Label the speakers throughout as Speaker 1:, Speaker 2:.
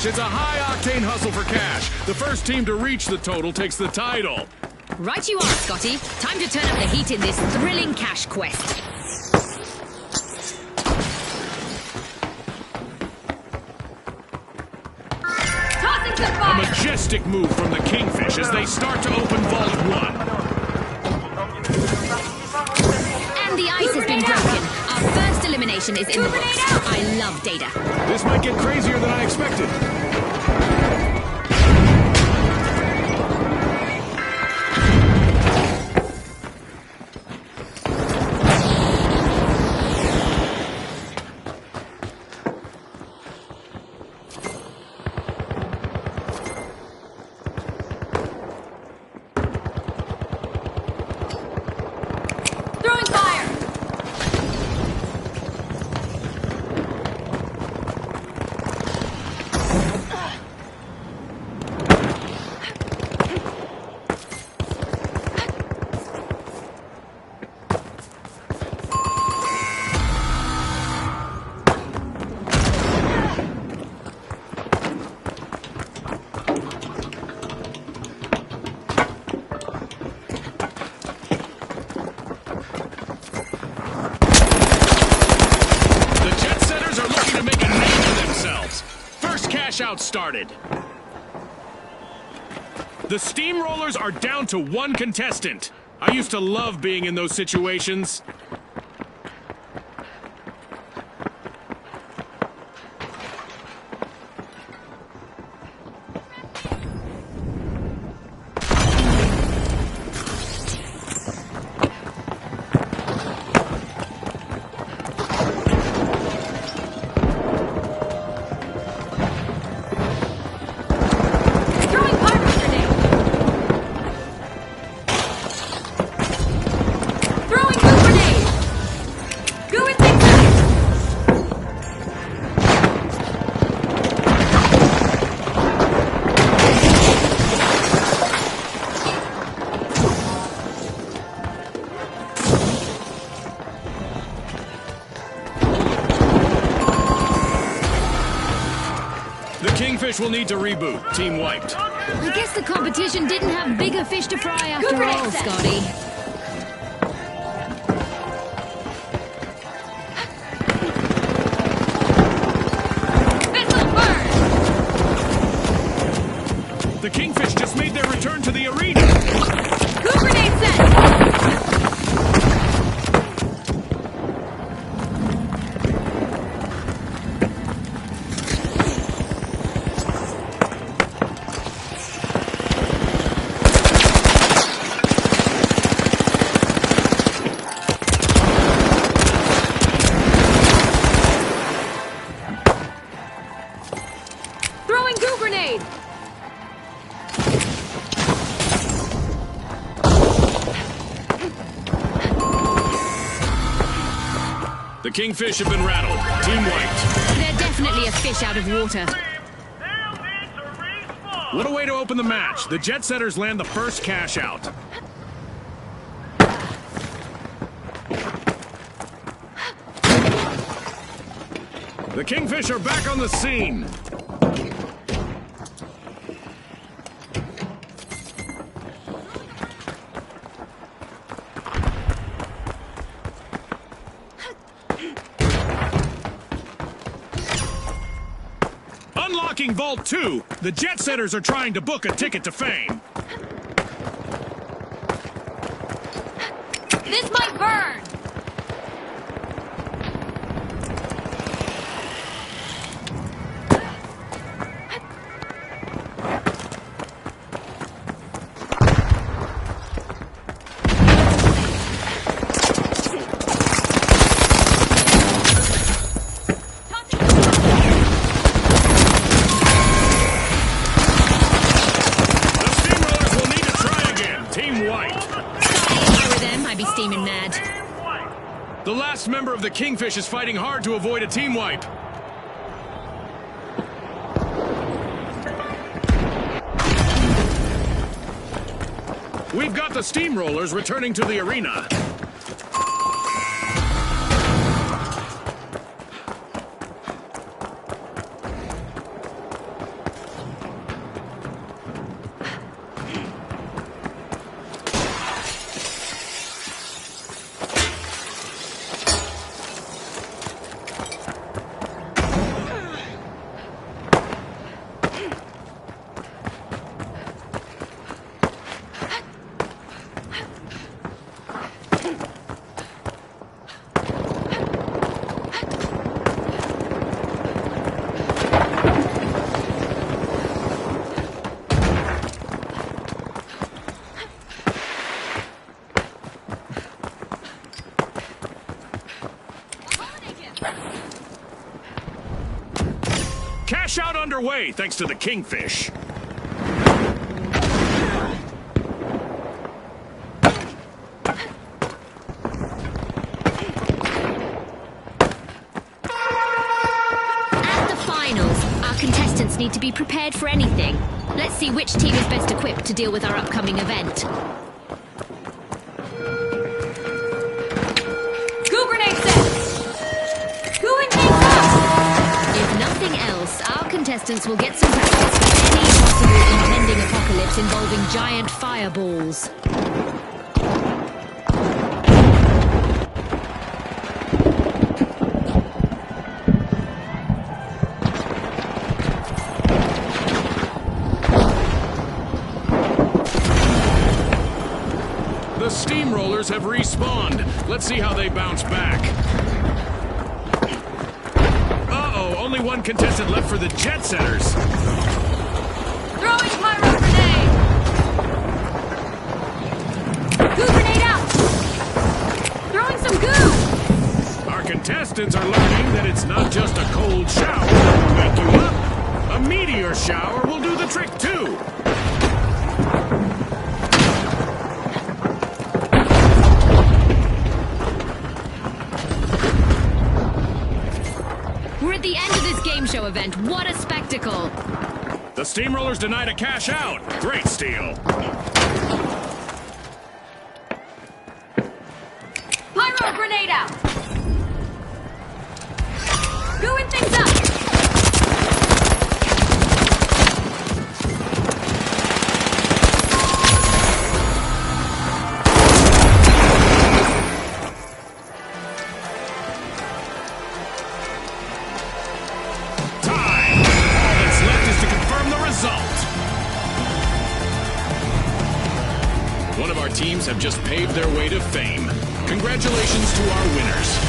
Speaker 1: match, it's a high-octane hustle for cash. The first team to reach the total takes the title.
Speaker 2: Right you are, Scotty. Time to turn up the heat in this thrilling cash quest.
Speaker 1: A majestic move from the Kingfish as they start to open Vault 1.
Speaker 2: And the ice has been broken. Our first elimination is in the books. I love data.
Speaker 1: This might get crazier than I expected. Out started. The Steamrollers are down to one contestant. I used to love being in those situations. Kingfish will need to reboot. Team wiped.
Speaker 2: I guess the competition didn't have bigger fish to fry after all, Scotty.
Speaker 1: The Kingfish just made their return to the arena.
Speaker 2: Coup grenade set!
Speaker 1: The Kingfish have been rattled. Team wiped.
Speaker 2: They're definitely a fish out of water.
Speaker 1: What a way to open the match. The Jet Setters land the first cash out. The Kingfish are back on the scene. Unlocking Vault 2, the Jet Setters are trying to book a ticket to fame.
Speaker 2: This might burn!
Speaker 1: The last member of the Kingfish is fighting hard to avoid a team wipe. We've got the Steamrollers returning to the arena. Cash out underway, thanks to the Kingfish.
Speaker 2: At the finals, our contestants need to be prepared for anything. Let's see which team is best equipped to deal with our upcoming event.
Speaker 3: Goo grenade set! Gooing things up!
Speaker 2: If nothing else, our contestants will get some practice for any possible impending apocalypse involving giant fireballs.
Speaker 1: The Steamrollers have respawned. Let's see how they bounce back. Uh-oh, only one contestant left for the Jet Setters.
Speaker 3: Throwing pyro grenade! Goo grenade out! Throwing some goo!
Speaker 1: Our contestants are learning that it's not just a cold shower that will wake you up. A meteor shower will do the trick too.
Speaker 2: We're at the end of this game show event. What a spectacle!
Speaker 1: The Steamrollers denied a cash out. Great steal.
Speaker 3: Pyro grenade out! Gooing things up!
Speaker 1: Time! All that's left is to confirm the result. One of our teams have just paved their way to fame. Congratulations to our winners.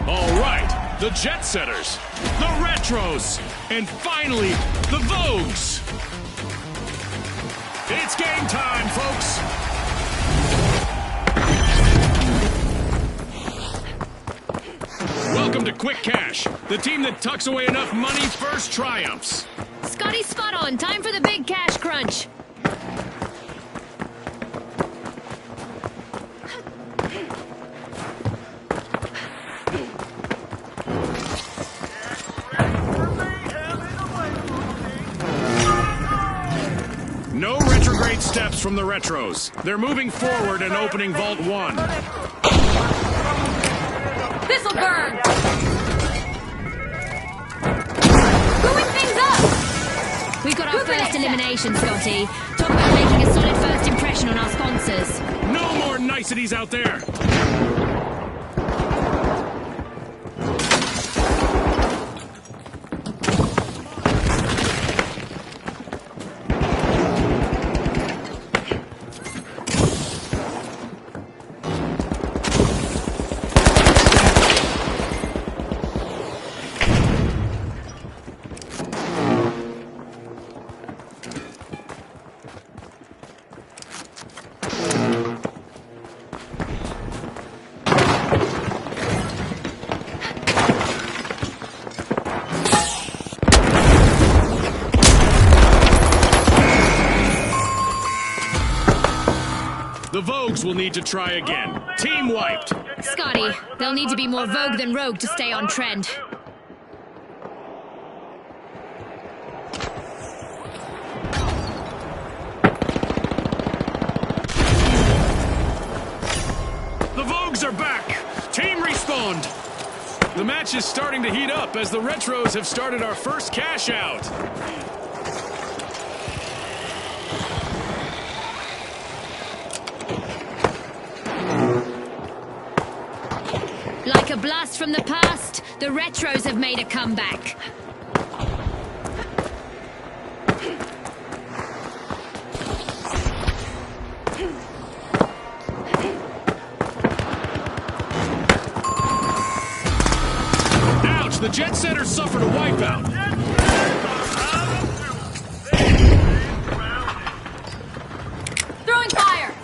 Speaker 1: All right, the Jet Setters, the Retros, and finally, the Vogues. It's game time, folks. Welcome to Quick Cash, the team that tucks away enough money first triumphs.
Speaker 2: Scotty, spot on. Time for the big cash crunch.
Speaker 1: No retrograde steps from the Retros. They're moving forward and opening Vault 1.
Speaker 3: This'll burn! Gooing things up!
Speaker 2: We've got our first elimination, Scotty. Talk about making a solid first impression on our sponsors.
Speaker 1: No more niceties out there. The Vogues will need to try again. Team wiped.
Speaker 2: Scotty, they'll need to be more Vogue than Rogue to stay on trend.
Speaker 1: The Vogues are back. Team respawned. The match is starting to heat up as the Retros have started our first cash out.
Speaker 2: Like a blast from the past, the Retros have made a comeback.
Speaker 1: Ouch! The Jet Setters suffered a wipeout.
Speaker 3: Throwing fire!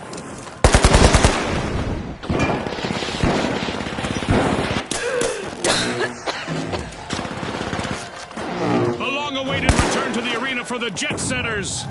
Speaker 1: A long-awaited return to the arena for the Jet Setters.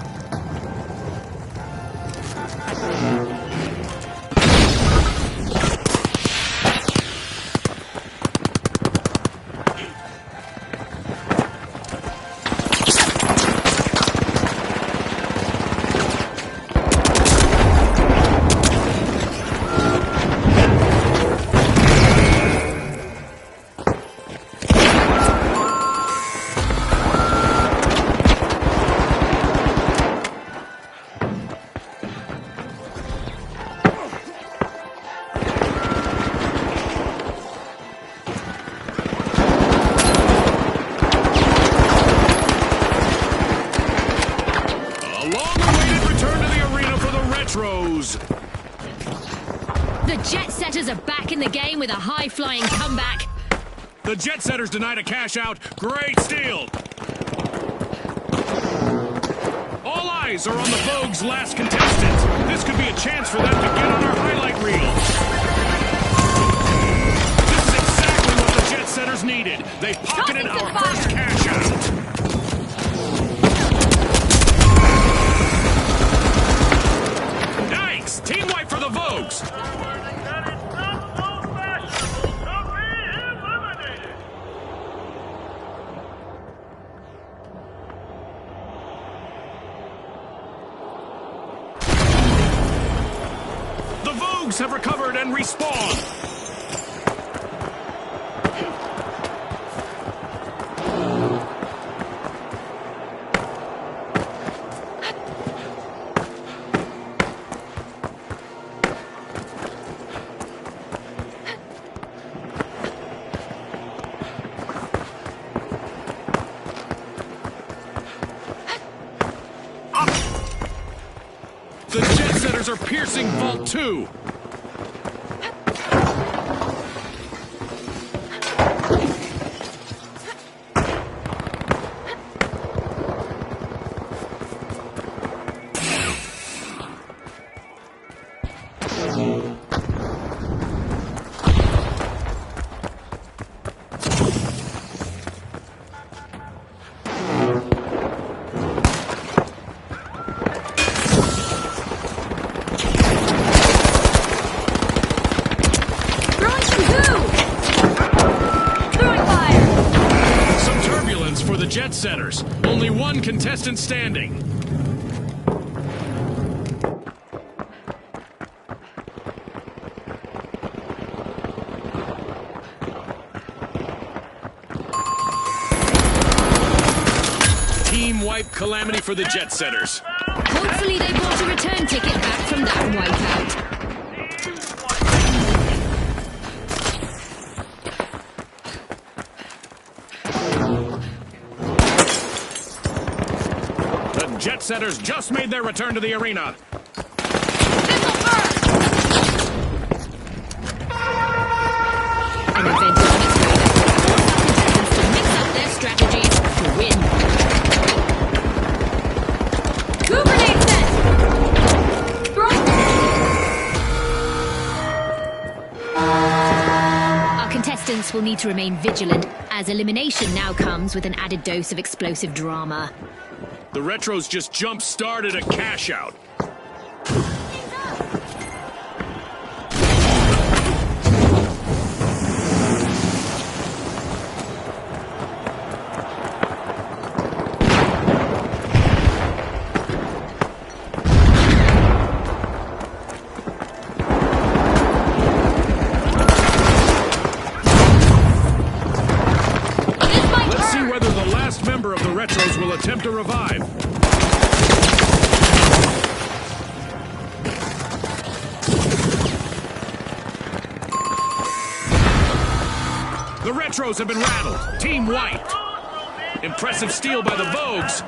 Speaker 2: The Jet Setters are back in the game with a high-flying comeback.
Speaker 1: The Jet Setters denied a cash out. Great steal. All eyes are on the Vogue's last contestant. This could be a chance for them to get on our highlight reel. This is exactly what the Jet Setters needed. They pocketed our first cash out. Team wipe for the Vogues. The Vogues have recovered and respawned. The Jet Setters are piercing Vault 2. Jet Setters. Only one contestant standing. Team wipe calamity for the Jet Setters.
Speaker 2: Hopefully they bought a return ticket back from that wipeout.
Speaker 1: Jet Setters just made their return to the arena.
Speaker 2: An adventure on its way. To mix up their strategies to win.
Speaker 3: Two grenade set!
Speaker 2: Our contestants will need to remain vigilant, as elimination now comes with an added dose of explosive drama.
Speaker 1: The Retros just jump-started a cash-out. Retros will attempt a revive. The Retros have been rattled. Team wiped. Impressive steal by the Vogues.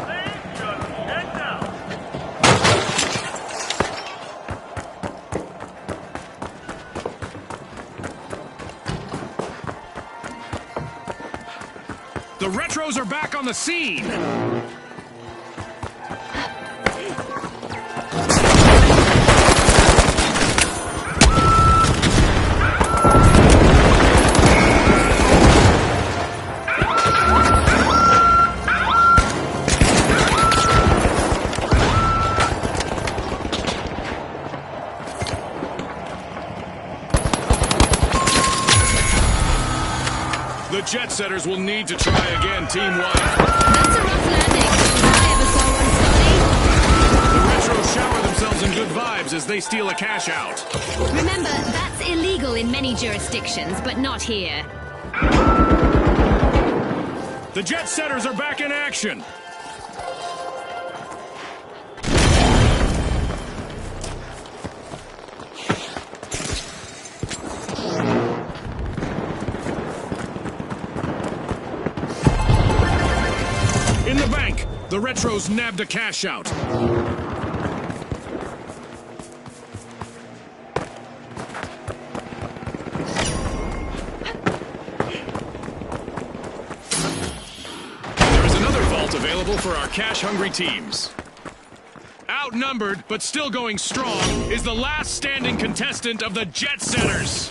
Speaker 1: The Retros are back on the scene. The Jet Setters will need to try again team-wide.
Speaker 2: That's a rough landing. I ever saw one, Scotty.
Speaker 1: The Retros shower themselves in good vibes as they steal a cash out.
Speaker 2: Remember, that's illegal in many jurisdictions, but not here.
Speaker 1: The Jet Setters are back in action. In the bank, the Retros nabbed a cash out. There is another vault available for our cash-hungry teams. Outnumbered, but still going strong, is the last standing contestant of the Jet Setters.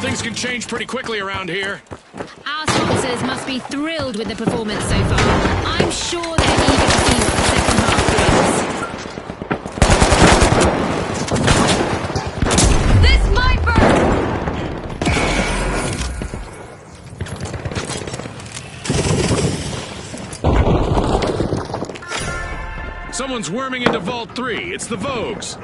Speaker 1: Things can change pretty quickly around here.
Speaker 2: Our sponsors must be thrilled with the performance so far. I'm sure they're eager to see what the second half brings.
Speaker 3: This might
Speaker 1: burn! Someone's worming into Vault 3. It's the Vogues.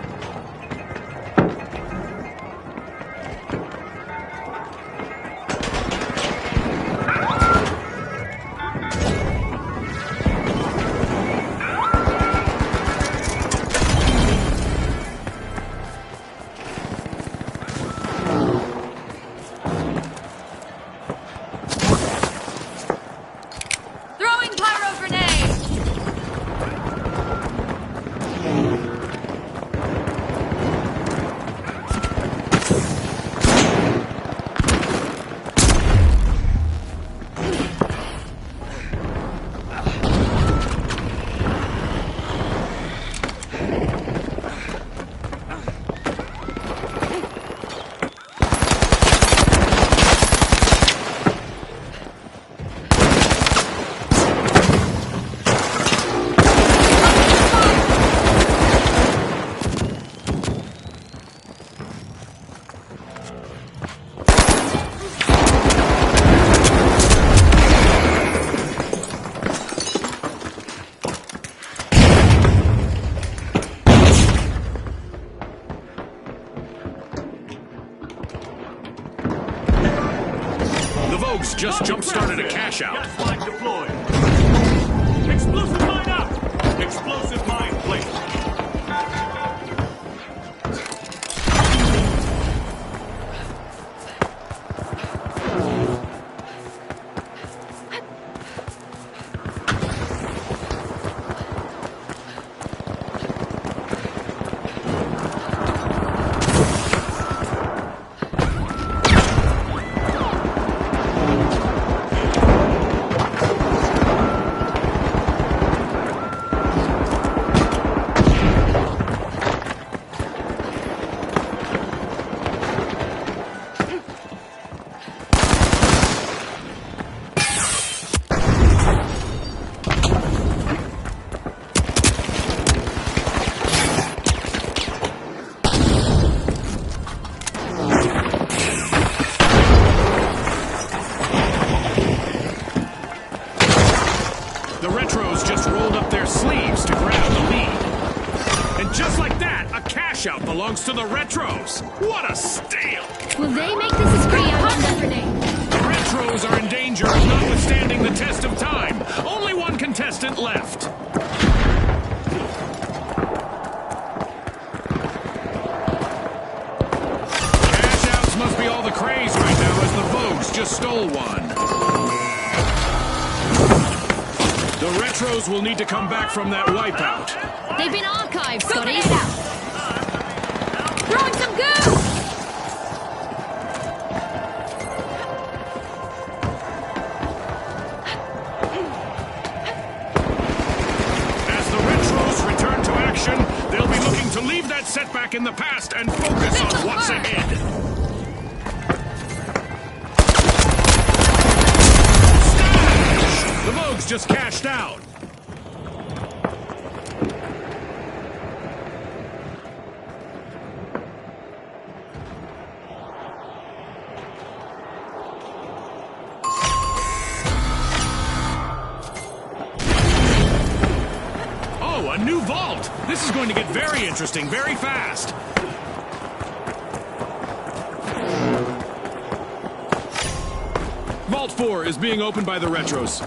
Speaker 3: throwing pyro grenade! The Vogues just jump-started a cash out.
Speaker 4: Gas line deployed. Explosive mine out. Explosive mine placed.
Speaker 1: cash out belongs to the Retros. What a steal!
Speaker 2: Will they make this a spree? I wonder.
Speaker 1: The Retros are in danger of not withstanding the test of time. Only one contestant left. Cash outs must be all the craze right now as the Vogues just stole one. The Retros will need to come back from that wipeout.
Speaker 2: They've been archived, Scotty. Throwing some goo!
Speaker 1: As the Retros return to action, they'll be looking to leave that setback in the past and focus on what's ahead. Stash! The Vogues just cashed out. Oh, a new vault! This is going to get very interesting very fast. Vault 4 is being opened by the Retros.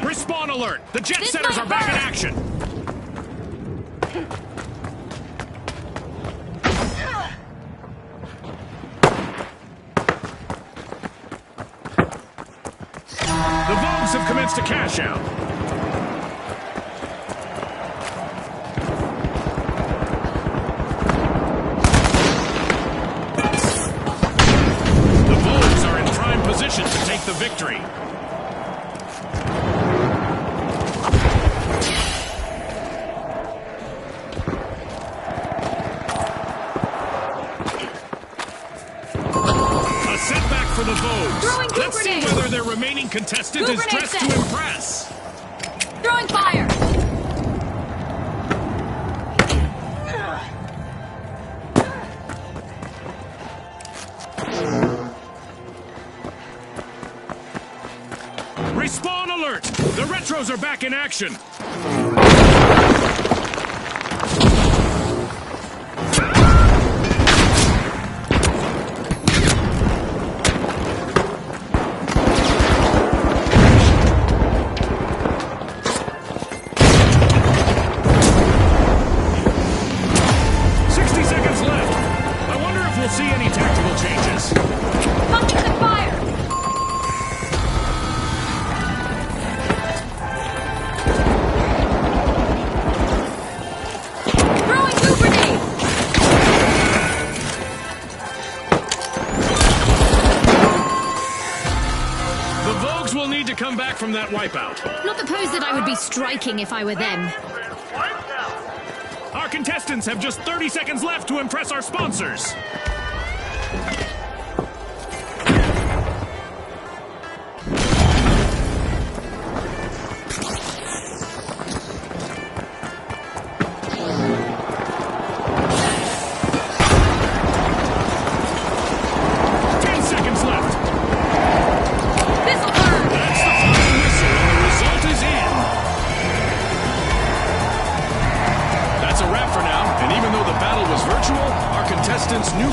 Speaker 1: Respawn alert! The jet setters are back in action! The Vogues have commenced a cash out. The Vogues are in prime position to take the victory. Setback for the Vogues. Let's see whether their remaining contestant is dressed to impress.
Speaker 2: Throwing fire!
Speaker 1: Respawn alert! The Retros are back in action. 60 seconds left. I wonder if we'll see any tactical changes.
Speaker 2: Pumping the fire! Throwing two grenades!
Speaker 1: The Vogues will need to come back from that wipeout.
Speaker 2: Not the pose that I would be striking if I were them.
Speaker 1: Our contestants have just 30 seconds left to impress our sponsors. New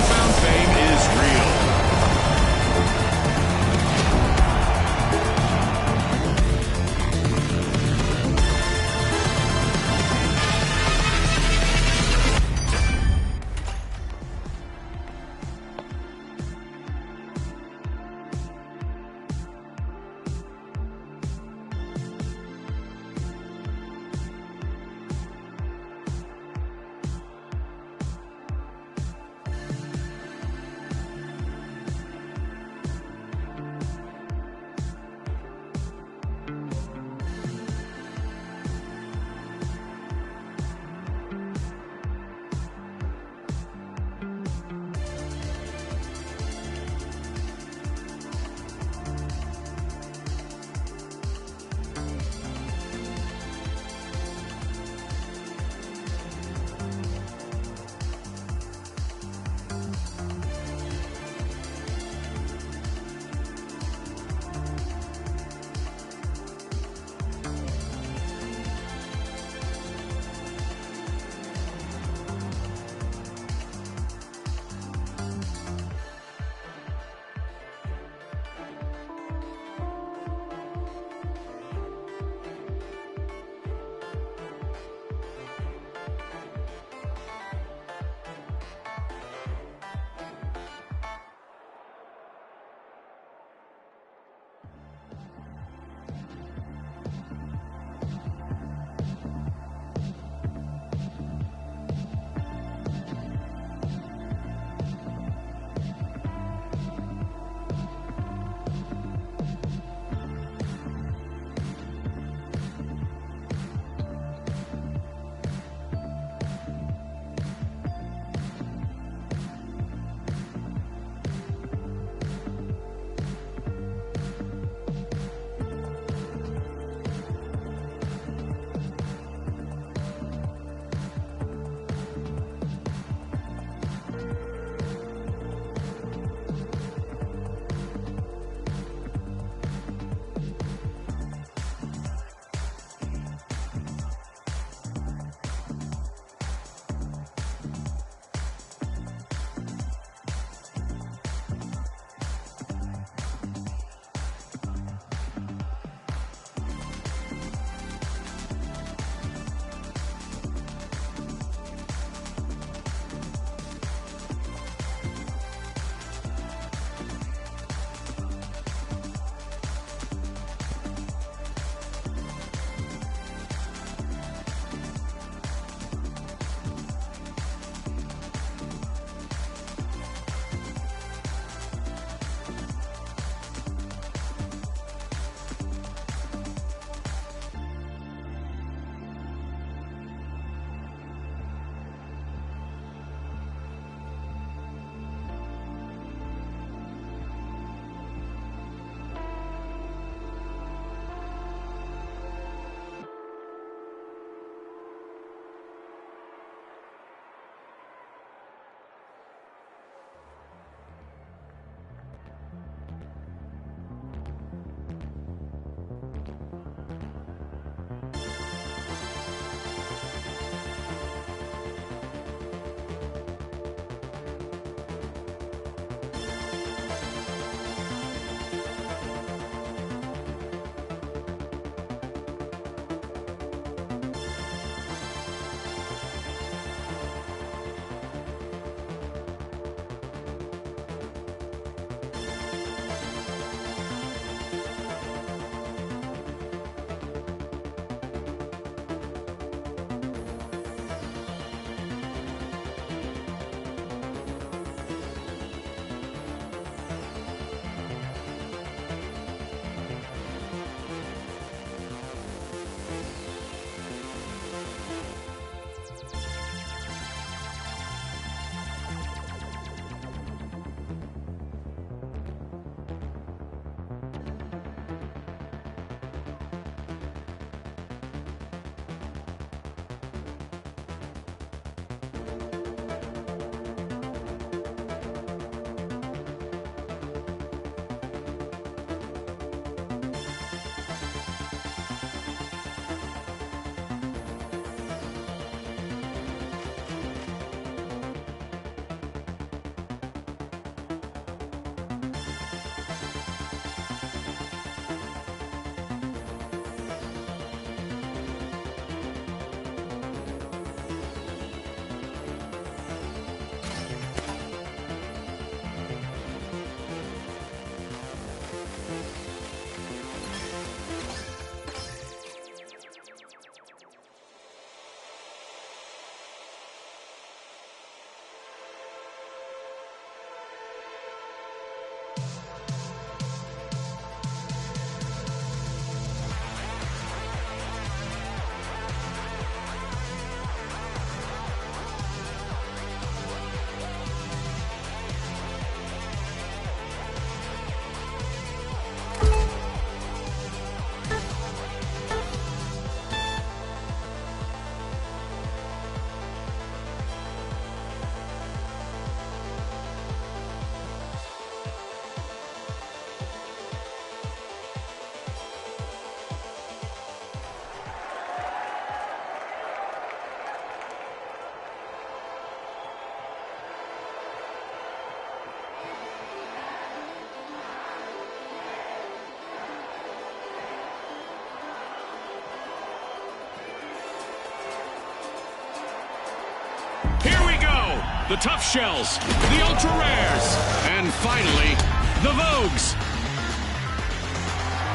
Speaker 1: the Tough Shells, the Ultra Rares, and finally, the Vogues.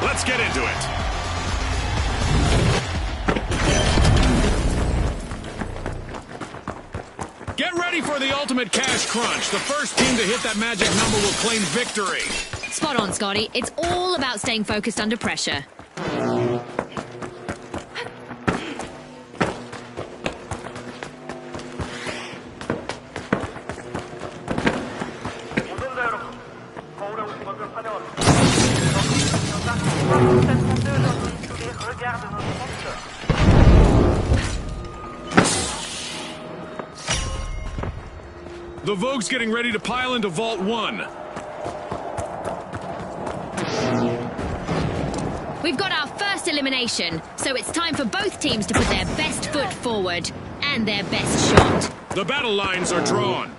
Speaker 1: Let's get into it. Get ready for the ultimate cash crunch. The first team to hit that magic number will claim victory.
Speaker 2: Spot on, Scotty. It's all about staying focused under pressure.
Speaker 1: The Vogue's getting ready to pile into Vault 1.
Speaker 2: We've got our first elimination, so it's time for both teams to put their best foot forward and their best shot.
Speaker 1: The battle lines are drawn.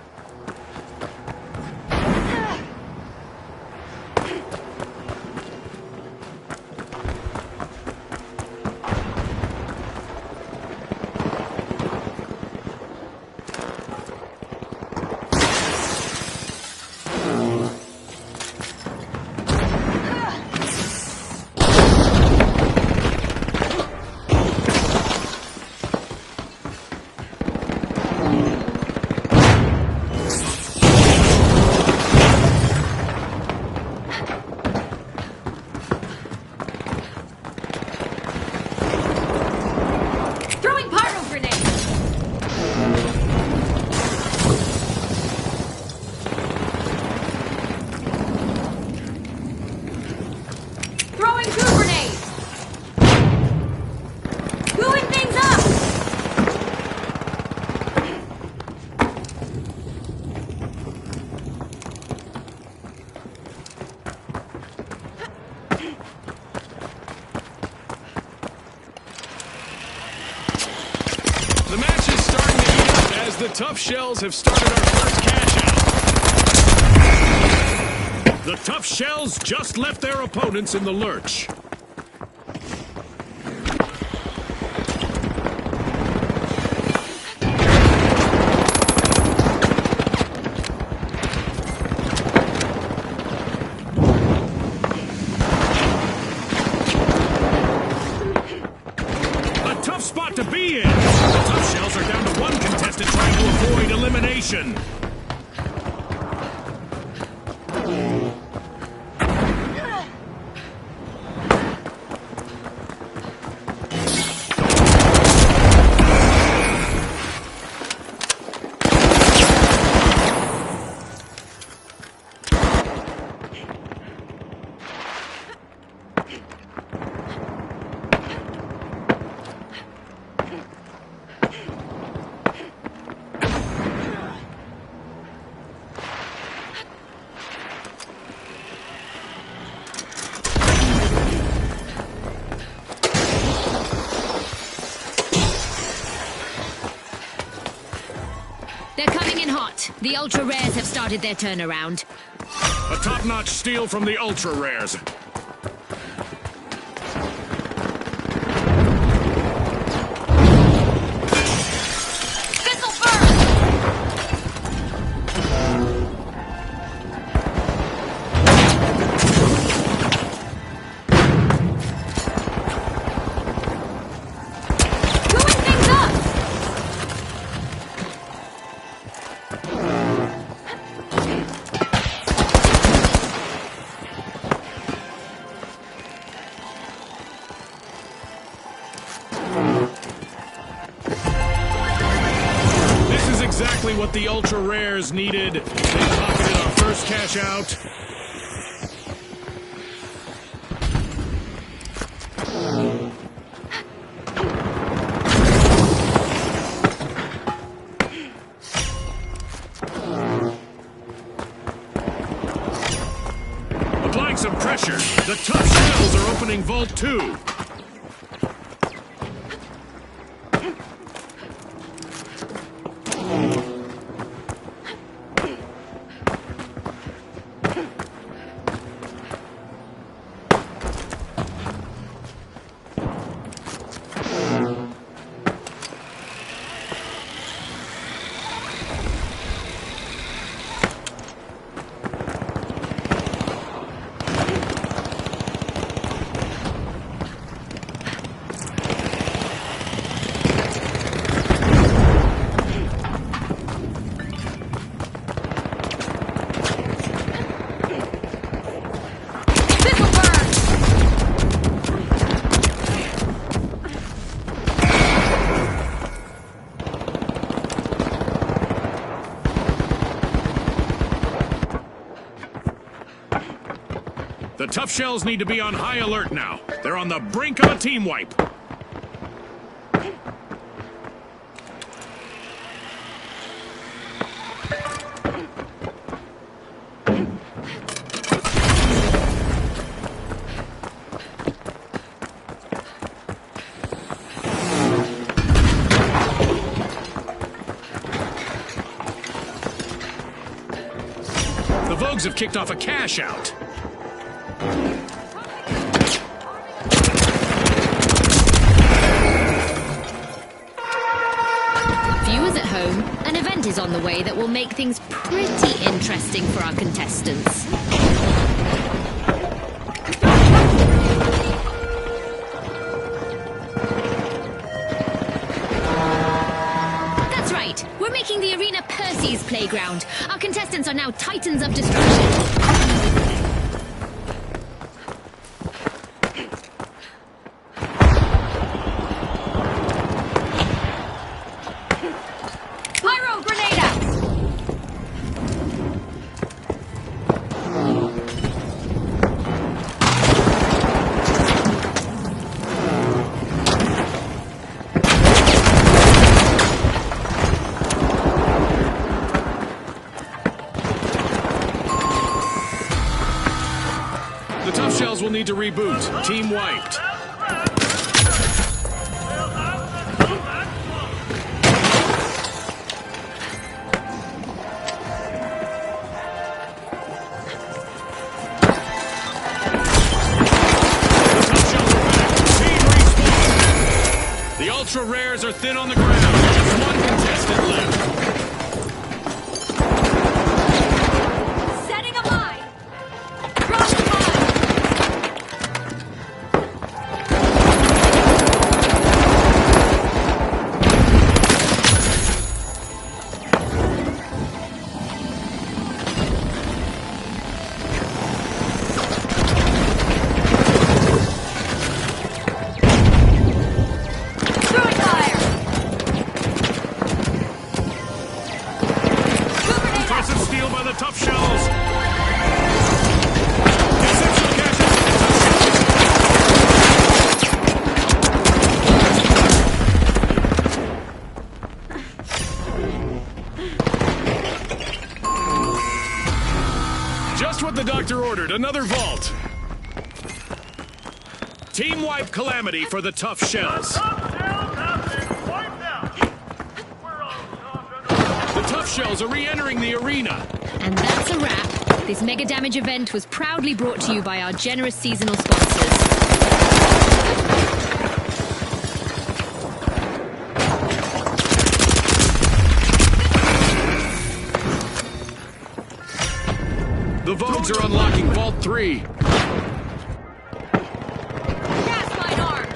Speaker 1: The match is starting to heat up as the Tough Shells have started our first cash out. The Tough Shells just left their opponents in the lurch. Spot to be in. The Tough Shells are down to one contestant trying to avoid elimination.
Speaker 2: They're coming in hot. The Ultra Rares have started their turnaround.
Speaker 1: A top-notch steal from the Ultra Rares. Exactly what the Ultra Rares needed. They pocketed our first cash out. Applying some pressure, the Tough Shells are opening Vault 2. The Tough Shells need to be on high alert now. They're on the brink of a team wipe. The Vogues have kicked off a cash out.
Speaker 2: Viewers at home, an event is on the way that will make things pretty interesting for our contestants. That's right, we're making the arena Percy's playground. Our contestants are now titans of destruction.
Speaker 5: Pyro grenade out!
Speaker 1: The Tough Shells will need to reboot. Team wiped. The Ultra Rares are thin on the ground. Just one contestant left.
Speaker 5: Setting a mine! Drop the mine! Throwing fire! Grenade out!
Speaker 1: Impressive steal by the Tough Shells. Exceptional cash out for the Tough Shells. Just what the doctor ordered, another vault. Team wipe calamity for the Tough Shells. The Tough Shells are re-entering the arena.
Speaker 2: And that's a wrap. This mega damage event was proudly brought to you by our generous seasonal sponsors.
Speaker 1: The Vogues are unlocking Vault 3.
Speaker 5: Gas mine armed!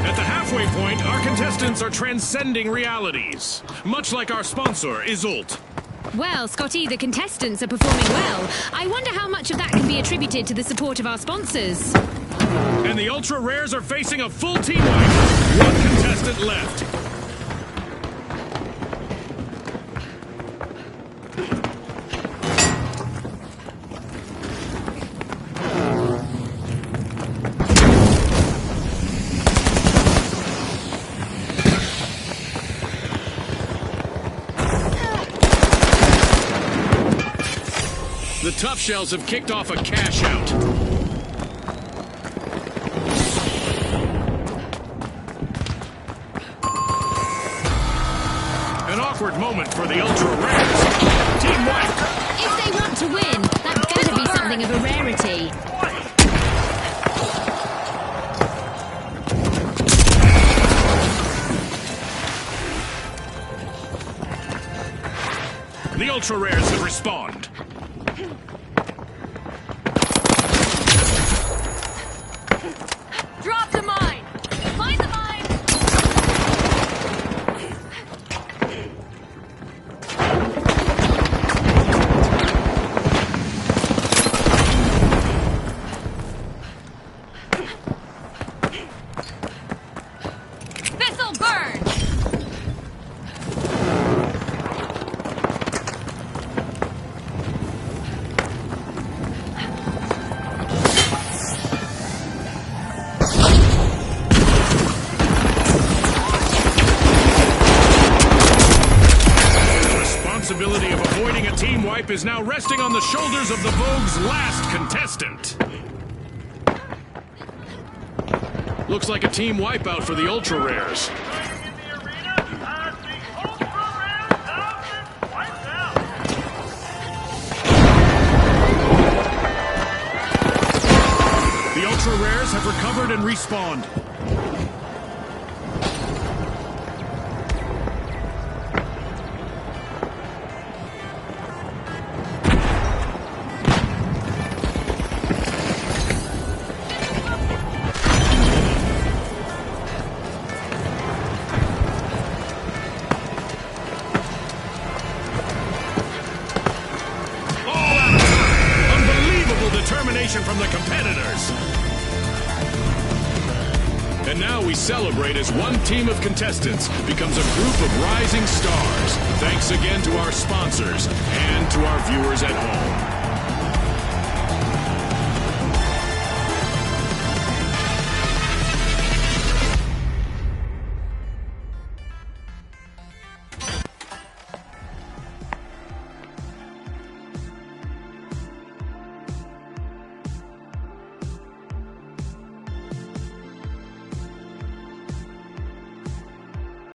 Speaker 1: At the halfway point, our contestants are transcending realities. Much like our sponsor, Isolt.
Speaker 2: Well, Scotty, the contestants are performing well. I wonder how much of that can be attributed to the support of our sponsors.
Speaker 1: And the Ultra Rares are facing a full team wipe. One contestant left. The Tough Shells have kicked off a cash out. An awkward moment for the Ultra Rares. Team wipe.
Speaker 2: If they want to win, that's gotta be something of a rarity.
Speaker 1: The Ultra Rares have respawned.
Speaker 5: Drop the mine! Find the mine!
Speaker 1: responsibility of avoiding a team wipe is now resting on the shoulders of the Vogue's last contestant. Looks like a team wipeout for the Ultra Rares. The Ultra Rares have recovered and respawned. Determination from the competitors. And now we celebrate as one team of contestants becomes a group of rising stars. Thanks again to our sponsors and to our viewers at home.